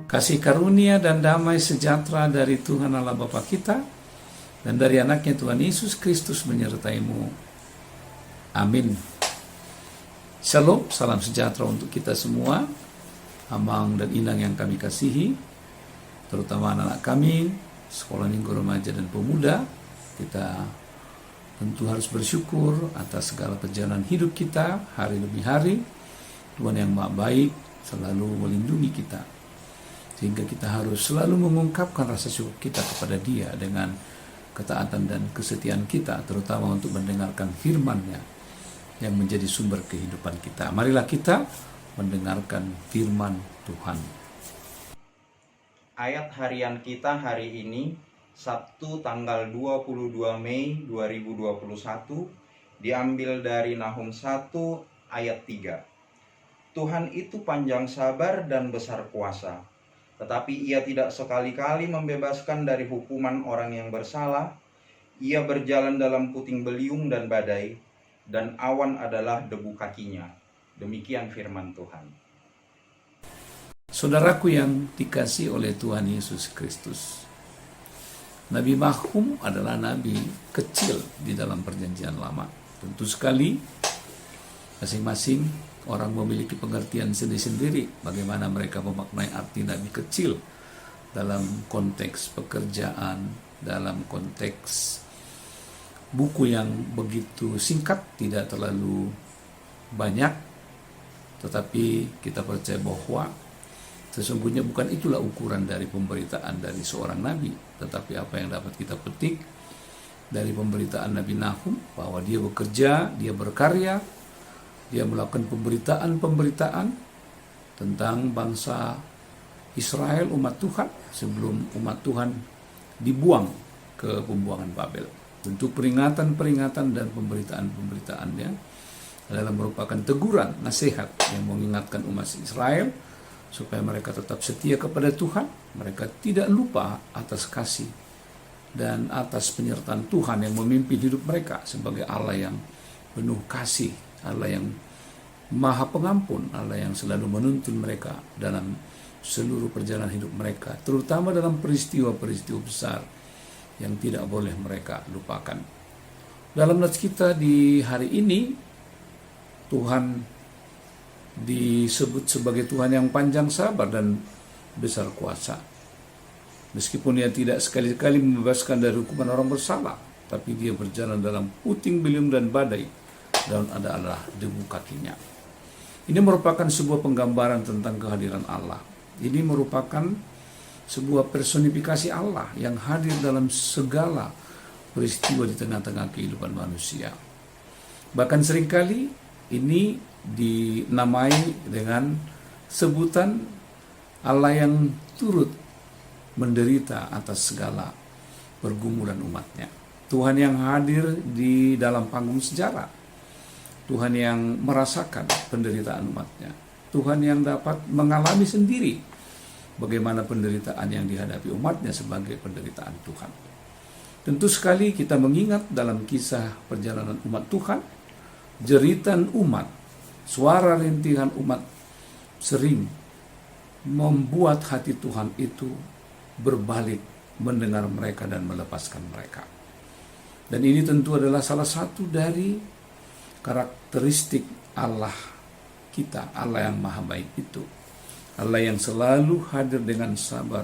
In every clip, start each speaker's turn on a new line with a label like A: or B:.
A: Kasih karunia dan damai sejahtera dari Tuhan Allah Bapa kita dan dari anaknya Tuhan Yesus Kristus menyertaimu. Amin. Shalom, salam sejahtera untuk kita semua, Amang dan Inang yang kami kasihi, terutama anak-anak kami, sekolah minggu remaja dan pemuda. Kita tentu harus bersyukur atas segala perjalanan hidup kita, hari demi hari. Tuhan yang Maha Baik selalu melindungi kita, sehingga kita harus selalu mengungkapkan rasa syukur kita kepada Dia dengan ketaatan dan kesetiaan kita, terutama untuk mendengarkan firman-Nya yang menjadi sumber kehidupan kita. Marilah kita mendengarkan firman Tuhan.
B: Ayat harian kita hari ini, Sabtu tanggal 22 Mei 2021, diambil dari Nahum 1 ayat 3. Tuhan itu panjang sabar dan besar kuasa, tetapi Ia tidak sekali-kali membebaskan dari hukuman orang yang bersalah. Ia berjalan dalam puting beliung dan badai, dan awan adalah debu kakinya. Demikian firman Tuhan.
A: Saudaraku yang dikasihi oleh Tuhan Yesus Kristus, Nabi Nahum adalah nabi kecil di dalam perjanjian lama. Tentu sekali masing-masing orang memiliki pengertian sendiri-sendiri bagaimana mereka memaknai arti nabi kecil dalam konteks pekerjaan, dalam konteks buku yang begitu singkat, tidak terlalu banyak, tetapi kita percaya bahwa sesungguhnya bukan itulah ukuran dari pemberitaan dari seorang nabi, tetapi apa yang dapat kita petik dari pemberitaan Nabi Nahum, bahwa dia bekerja, dia berkarya, dia melakukan pemberitaan tentang bangsa Israel, umat Tuhan, sebelum umat Tuhan dibuang ke pembuangan Babel. Tentu peringatan-peringatan dan pemberitaan-pemberitaannya adalah merupakan teguran, nasihat yang mengingatkan umat Israel supaya mereka tetap setia kepada Tuhan, mereka tidak lupa atas kasih dan atas penyertaan Tuhan yang memimpin hidup mereka sebagai Allah yang penuh kasih, Allah yang Maha Pengampun, Allah yang selalu menuntun mereka dalam seluruh perjalanan hidup mereka, terutama dalam peristiwa-peristiwa besar yang tidak boleh mereka lupakan. Dalam nats kita di hari ini, Tuhan disebut sebagai Tuhan yang panjang sabar dan besar kuasa. Meskipun Ia tidak sekali-kali membebaskan dari hukuman orang bersalah, tapi Dia berjalan dalam puting beliung dan badai, dan adalah debu kakinya. Ini merupakan sebuah penggambaran tentang kehadiran Allah. Ini merupakan sebuah personifikasi Allah yang hadir dalam segala peristiwa di tengah-tengah kehidupan manusia. Bahkan seringkali ini dinamai dengan sebutan Allah yang turut menderita atas segala pergumulan umatnya. Tuhan yang hadir di dalam panggung sejarah. Tuhan yang merasakan penderitaan umatnya. Tuhan yang dapat mengalami sendiri bagaimana penderitaan yang dihadapi umatnya sebagai penderitaan Tuhan. Tentu sekali kita mengingat dalam kisah perjalanan umat Tuhan, jeritan umat, suara rintihan umat sering membuat hati Tuhan itu berbalik mendengar mereka dan melepaskan mereka. Dan ini tentu adalah salah satu dari karakteristik Allah kita, Allah yang maha baik itu. Allah yang selalu hadir dengan sabar,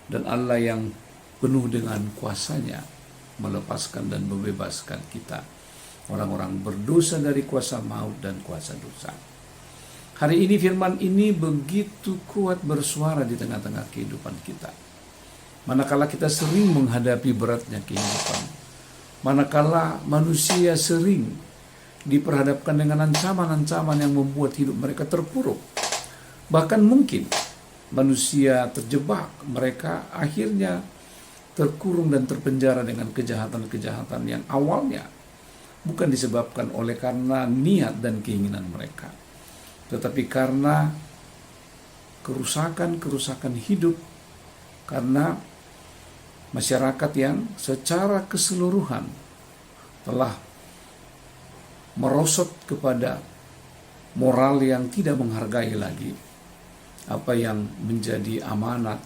A: dan Allah yang penuh dengan kuasanya melepaskan dan membebaskan kita, orang-orang berdosa, dari kuasa maut dan kuasa dosa. Hari ini firman ini begitu kuat bersuara di tengah-tengah kehidupan kita. Manakala kita sering menghadapi beratnya kehidupan, manakala manusia sering diperhadapkan dengan ancaman-ancaman yang membuat hidup mereka terpuruk, bahkan mungkin manusia terjebak, mereka akhirnya terkurung dan terpenjara dengan kejahatan-kejahatan yang awalnya bukan disebabkan oleh karena niat dan keinginan mereka, tetapi karena kerusakan hidup, karena masyarakat yang secara keseluruhan telah merosot kepada moral yang tidak menghargai lagi apa yang menjadi amanat,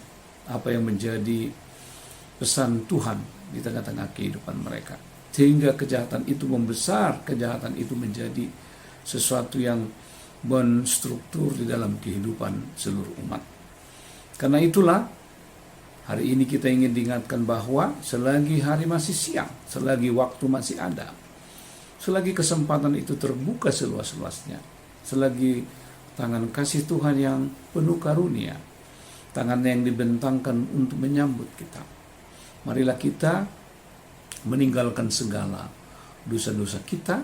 A: apa yang menjadi pesan Tuhan di tengah-tengah kehidupan mereka. Sehingga kejahatan itu membesar, kejahatan itu menjadi sesuatu yang menstruktur di dalam kehidupan seluruh umat. Karena itulah hari ini kita ingin diingatkan bahwa selagi hari masih siang, selagi waktu masih ada, selagi kesempatan itu terbuka seluas-luasnya, selagi tangan kasih Tuhan yang penuh karunia, tangan yang dibentangkan untuk menyambut kita, marilah kita meninggalkan segala dosa-dosa kita,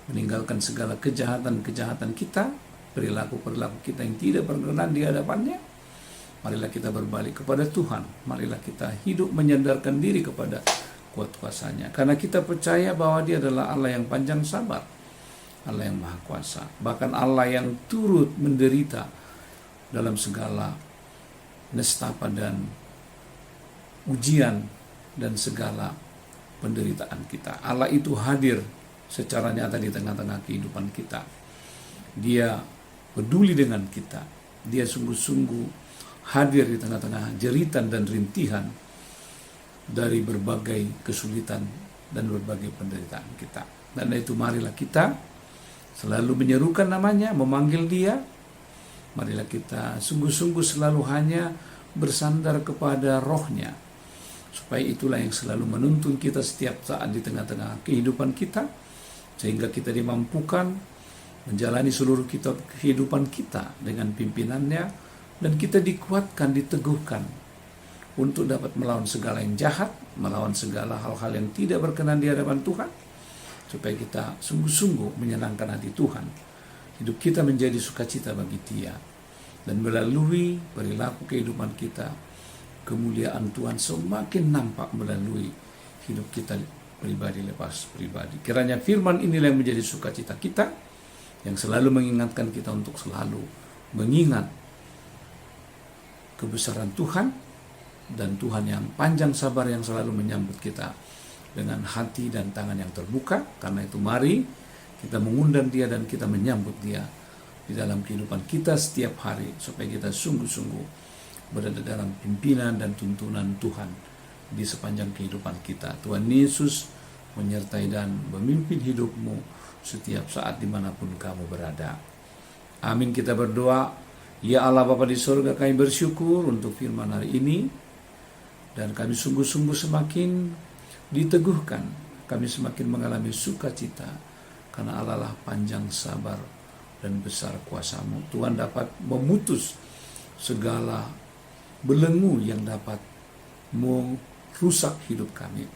A: meninggalkan segala kejahatan-kejahatan kita, perilaku-perilaku kita yang tidak berkenan di hadapannya. Marilah kita berbalik kepada Tuhan. Marilah kita hidup menyandarkan diri kepada kuat kuasanya. Karena kita percaya bahwa Dia adalah Allah yang panjang sabar, Allah yang maha kuasa. Bahkan Allah yang turut menderita dalam segala nestapa dan ujian dan segala penderitaan kita. Allah itu hadir secara nyata di tengah-tengah kehidupan kita. Dia peduli dengan kita. Dia sungguh-sungguh hadir di tengah-tengah jeritan dan rintihan dari berbagai kesulitan dan berbagai penderitaan kita. Dan itu marilah kita selalu menyerukan namanya, memanggil Dia. Marilah kita sungguh-sungguh selalu hanya bersandar kepada Roh-Nya, supaya itulah yang selalu menuntun kita setiap saat di tengah-tengah kehidupan kita, sehingga kita dimampukan menjalani seluruh kehidupan kita dengan pimpinannya, dan kita dikuatkan, diteguhkan untuk dapat melawan segala yang jahat, melawan segala hal-hal yang tidak berkenan di hadapan Tuhan, supaya kita sungguh-sungguh menyenangkan hati Tuhan. Hidup kita menjadi sukacita bagi Dia, dan melalui perilaku kehidupan kita, kemuliaan Tuhan semakin nampak melalui hidup kita pribadi lepas pribadi. Kiranya firman inilah yang menjadi sukacita kita, yang selalu mengingatkan kita untuk selalu mengingat kebesaran Tuhan, dan Tuhan yang panjang sabar yang selalu menyambut kita dengan hati dan tangan yang terbuka. Karena itu mari kita mengundang Dia dan kita menyambut Dia di dalam kehidupan kita setiap hari, supaya kita sungguh-sungguh berada dalam pimpinan dan tuntunan Tuhan di sepanjang kehidupan kita. Tuhan Yesus menyertai dan memimpin hidupmu setiap saat dimanapun kamu berada. Amin. Kita berdoa. Ya Allah Bapa di surga, kami bersyukur untuk firman hari ini, dan kami sungguh-sungguh semakin diteguhkan, kami semakin mengalami sukacita, karena Allah lah panjang sabar dan besar kuasa-Mu. Tuhan dapat memutus segala belenggu yang dapat merusak hidup kami.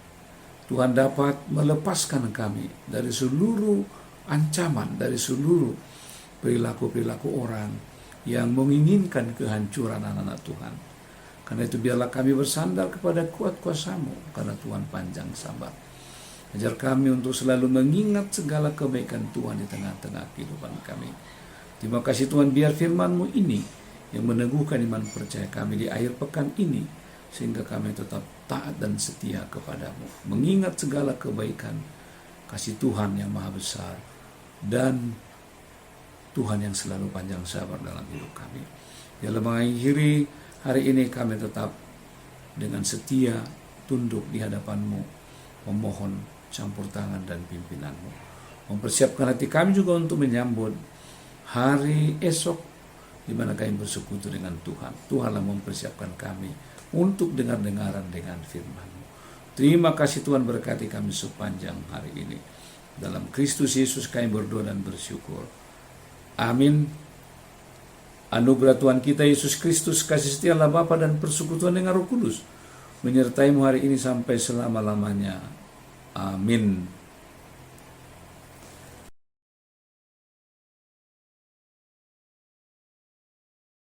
A: Tuhan dapat melepaskan kami dari seluruh ancaman, dari seluruh perilaku-perilaku orang yang menginginkan kehancuran anak-anak Tuhan. Karena itu biarlah kami bersandar kepada kuat kuasa-Mu, karena Tuhan panjang sabar. Ajar kami untuk selalu mengingat segala kebaikan Tuhan di tengah-tengah kehidupan kami. Terima kasih Tuhan, biar firman-Mu ini yang meneguhkan iman percaya kami di akhir pekan ini, sehingga kami tetap taat dan setia kepada-Mu, mengingat segala kebaikan kasih Tuhan yang maha besar, dan Tuhan yang selalu panjang sabar dalam hidup kami. Dalam mengakhiri hari ini, kami tetap dengan setia tunduk di hadapan-Mu, memohon campur tangan dan pimpinan-Mu. Mempersiapkan hati kami juga untuk menyambut hari esok di mana kami bersekutu dengan Tuhan. Tuhanlah mempersiapkan kami untuk dengar-dengaran dengan firman-Mu. Terima kasih Tuhan, berkati kami sepanjang hari ini. Dalam Kristus Yesus kami berdoa dan bersyukur. Amin. Anugerah Tuhan kita Yesus Kristus, kasih setia Allah Bapa dan persekutuan dengan Roh Kudus menyertai-Mu hari ini sampai selama-lamanya. Amin.